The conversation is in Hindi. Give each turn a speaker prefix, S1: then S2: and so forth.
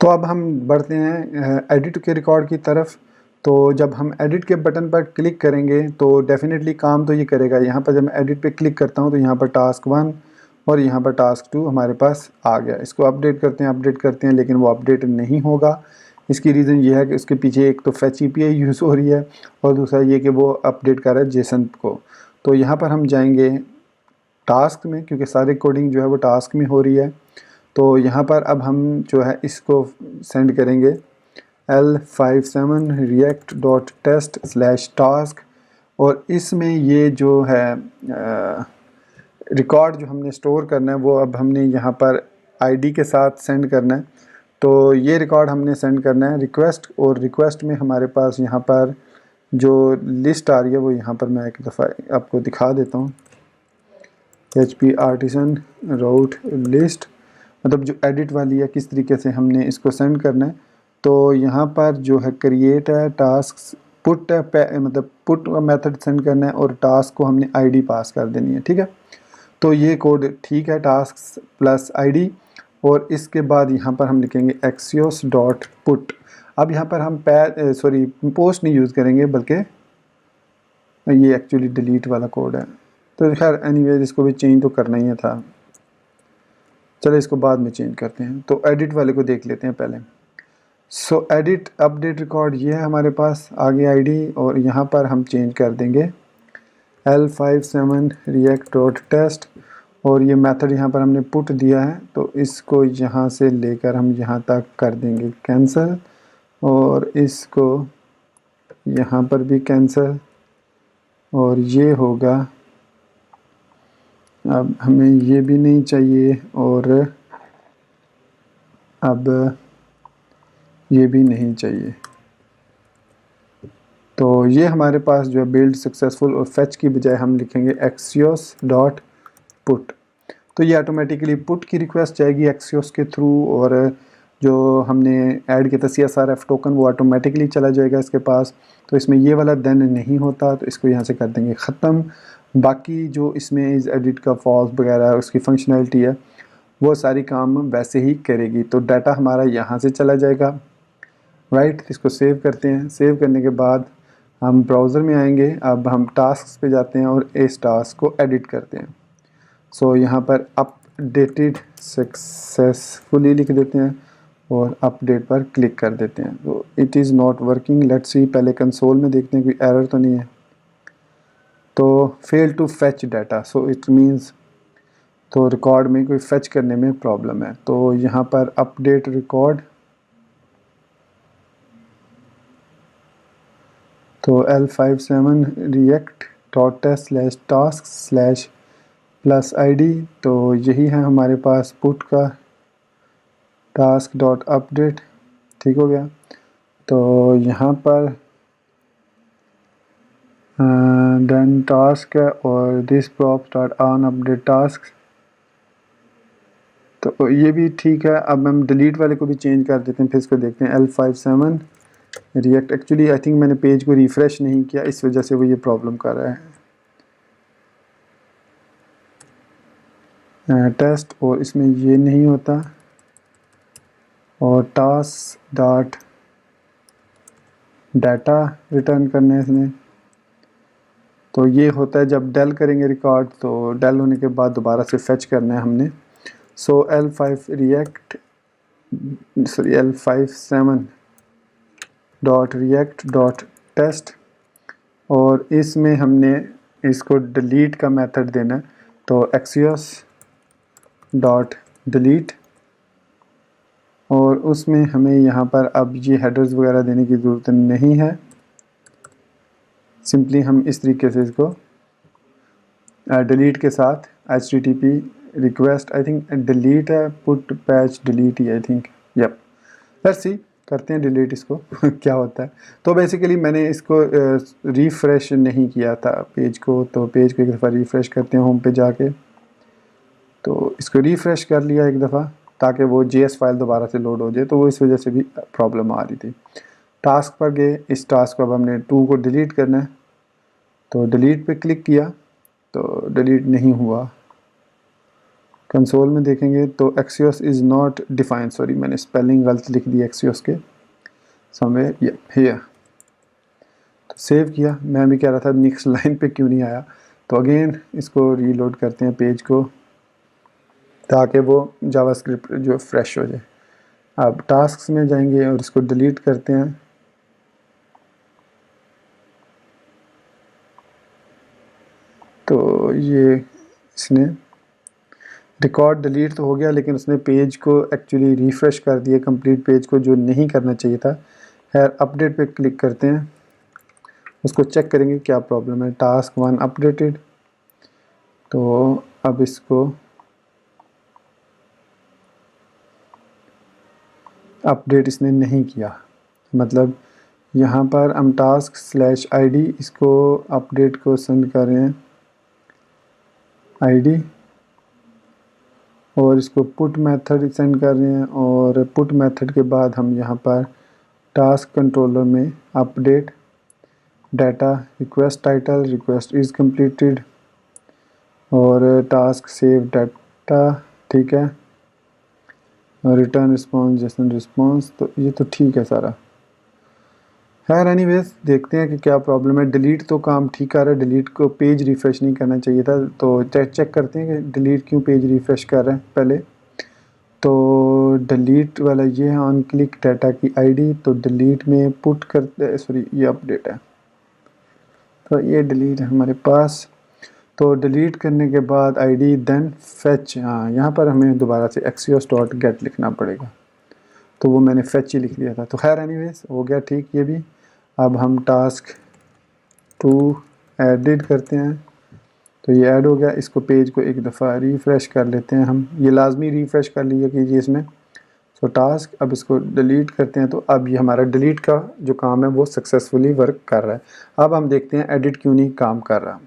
S1: तो अब हम बढ़ते हैं एडिट के रिकॉर्ड की तरफ। तो जब हम एडिट के बटन पर क्लिक करेंगे तो डेफिनेटली काम तो ये करेगा। यहाँ पर जब मैं एडिट पे क्लिक करता हूँ तो यहाँ पर टास्क 1 और यहाँ पर टास्क 2 हमारे पास आ गया। इसको अपडेट करते हैं लेकिन वो अपडेट नहीं होगा। इसकी रीज़न ये है कि उसके पीछे एक तो फैच API यूज़ हो रही है और दूसरा ये कि वो अपडेट कर रहा है जेसन को। तो यहाँ पर हम जाएंगे टास्क में, क्योंकि सारी कोडिंग जो है वो टास्क में हो रही है। तो यहाँ पर अब हम जो है इसको सेंड करेंगे L57 react.test/task और इसमें ये जो है रिकॉर्ड जो हमने स्टोर करना है वो अब हमने यहाँ पर आईडी के साथ सेंड करना है। तो ये रिकॉर्ड हमने सेंड करना है रिक्वेस्ट, और रिक्वेस्ट में हमारे पास यहाँ पर जो लिस्ट आ रही है वो यहाँ पर मैं एक दफ़ा आपको दिखा देता हूँ। PHP आर्टिसन राउट लिस्ट, मतलब जो एडिट वाली है, किस तरीके से हमने इसको सेंड करना है। तो यहाँ पर जो है क्रिएट है, टास्क पुट है, मतलब पुट का मेथड सेंड करना है और टास्क को हमने आईडी पास कर देनी है। ठीक है, तो ये कोड ठीक है, टास्क प्लस आईडी। और इसके बाद यहाँ पर हम लिखेंगे axios.put। अब यहाँ पर हम पोस्ट नहीं यूज़ करेंगे, बल्कि ये एक्चुअली डिलीट वाला कोड है। तो खैर एनीवेज इसको भी चेंज तो करना ही था, चलो इसको बाद में चेंज करते हैं। तो एडिट वाले को देख लेते हैं पहले। सो एडिट अपडेट रिकॉर्ड ये है हमारे पास, आगे आईडी, और यहाँ पर हम चेंज कर देंगे L57 react.test और ये मेथड यहाँ पर हमने पुट दिया है तो इसको यहाँ से लेकर हम यहाँ तक कर देंगे कैंसिल, और इसको यहाँ पर भी कैंसिल, और ये होगा। अब हमें ये भी नहीं चाहिए और अब ये भी नहीं चाहिए। तो ये हमारे पास जो है बिल्ड सक्सेसफुल, और फेच की बजाय हम लिखेंगे axios.put। तो ये ऑटोमेटिकली पुट की रिक्वेस्ट जाएगी axios के थ्रू, और जो हमने ऐड किया था CSRF टोकन वो ऑटोमेटिकली चला जाएगा इसके पास। तो इसमें ये वाला देन नहीं होता, तो इसको यहाँ से कर देंगे ख़त्म। बाकी जो इसमें इस एडिट का फॉल्स वगैरह उसकी फंक्शनैलिटी है वो सारी काम वैसे ही करेगी। तो डाटा हमारा यहाँ से चला जाएगा, राइट। इसको सेव करते हैं। सेव करने के बाद हम ब्राउज़र में आएंगे। अब हम टास्क पे जाते हैं और इस टास्क को एडिट करते हैं। सो यहाँ पर अपडेटेड सक्सेसफुली लिख देते हैं और अपडेट पर क्लिक कर देते हैं। तो it is not working, let's see. पहले कंसोल में देखते हैं कोई एरर तो नहीं है। तो fail to fetch data, so it means तो रिकॉर्ड में कोई फेच करने में प्रॉब्लम है। तो यहाँ पर अपडेट रिकॉर्ड, तो L57 react.test/task/+id, तो यही है हमारे पास पुट का task.update। ठीक हो गया। तो यहाँ पर डन टास्क है और दिस props.onUpdate tasks, तो ये भी ठीक है। अब हम डिलीट वाले को भी चेंज कर देते हैं, फिर इसको देखते हैं L57 react. Actually I think मैंने पेज को रिफ़्रेश नहीं किया, इस वजह से वो ये प्रॉब्लम कर रहा है टेस्ट, और इसमें ये नहीं होता। और टास्क डॉट डाटा रिटर्न करना है इसमें, तो ये होता है जब डेल करेंगे रिकॉर्ड, तो डेल होने के बाद दोबारा से फेच करना है हमने। So L57 dot react dot test, और इसमें हमने इसको डिलीट का मेथड देना है। तो axios डॉट डिलीट, और उसमें हमें यहाँ पर अब ये हेडर्स वगैरह देने की ज़रूरत नहीं है। सिंपली हम इस तरीके से इसको डिलीट के साथ http request, I think delete है, पुट पैच डिलीट ही I think, yup. Let's see, करते हैं डिलीट इसको क्या होता है। तो बेसिकली मैंने इसको रिफ़्रेश नहीं किया था पेज को, तो पेज को एक दफ़ा रिफ़्रेश करते हैं होम पे जाके। तो इसको रिफ़्रेश कर लिया एक दफ़ा ताकि वो JS फाइल दोबारा से लोड हो जाए, तो वो इस वजह से भी प्रॉब्लम आ रही थी। टास्क पर गए, इस टास्क को अब हमने 2 को डिलीट करना है, तो डिलीट पे क्लिक किया तो डिलीट नहीं हुआ। कंसोल में देखेंगे तो Axios is not defined, sorry मैंने स्पेलिंग गलत लिख दी एक्सियोस के, समवेयर हियर। तो सेव किया, मैं भी कह रहा था नेक्स्ट लाइन पे क्यों नहीं आया, तो अगेन इसको रीलोड करते हैं पेज को ताकि वो जावास्क्रिप्ट जो फ्रेश हो जाए। अब टास्क्स में जाएंगे और इसको डिलीट करते हैं। तो ये इसने रिकॉर्ड डिलीट तो हो गया, लेकिन उसने पेज को एक्चुअली रिफ़्रेश कर दिया, कंप्लीट पेज को, जो नहीं करना चाहिए था। खैर अपडेट पे क्लिक करते हैं, उसको चेक करेंगे क्या प्रॉब्लम है। टास्क 1 अपडेटेड, तो अब इसको अपडेट इसने नहीं किया, मतलब यहाँ पर हम टास्क/id इसको अपडेट को सेंड कर रहे हैं id, और इसको पुट मेथड सेंड कर रहे हैं, और पुट मेथड के बाद हम यहाँ पर टास्क कंट्रोलर में update data request title request is completed और टास्क सेव डाटा, ठीक है, और रिटर्न रिस्पॉन्स जेसन रिस्पॉन्स, तो ये तो ठीक है सारा। खैर एनीवेज देखते हैं कि क्या प्रॉब्लम है। डिलीट तो काम ठीक कर रहा है, डिलीट को पेज रिफ़्रेश नहीं करना चाहिए था, तो चेक करते हैं कि डिलीट क्यों पेज रिफ़्रेश कर रहा है पहले। तो डिलीट वाला ये है ऑन क्लिक डाटा की आईडी, तो डिलीट में पुट करते, सॉरी ये अपडेट है, तो ये डिलीट है हमारे पास। तो डिलीट करने के बाद आईडी देन फेच, हाँ यहाँ पर हमें दोबारा से axios.get लिखना पड़ेगा, तो वो मैंने फेच ही लिख दिया था। तो खैर एनीवेज हो गया ठीक ये भी। अब हम टास्क 2 एडिट करते हैं, तो ये ऐड हो गया। इसको पेज को एक दफ़ा रिफ़्रेश कर लेते हैं हम, ये लाजमी रिफ़्रेश कर लीजिए कीजिए इसमें। सो टास्क, अब इसको डिलीट करते हैं, तो अब ये हमारा डिलीट का जो काम है वो सक्सेसफुली वर्क कर रहा है। अब हम देखते हैं एडिट क्यों नहीं काम कर रहा।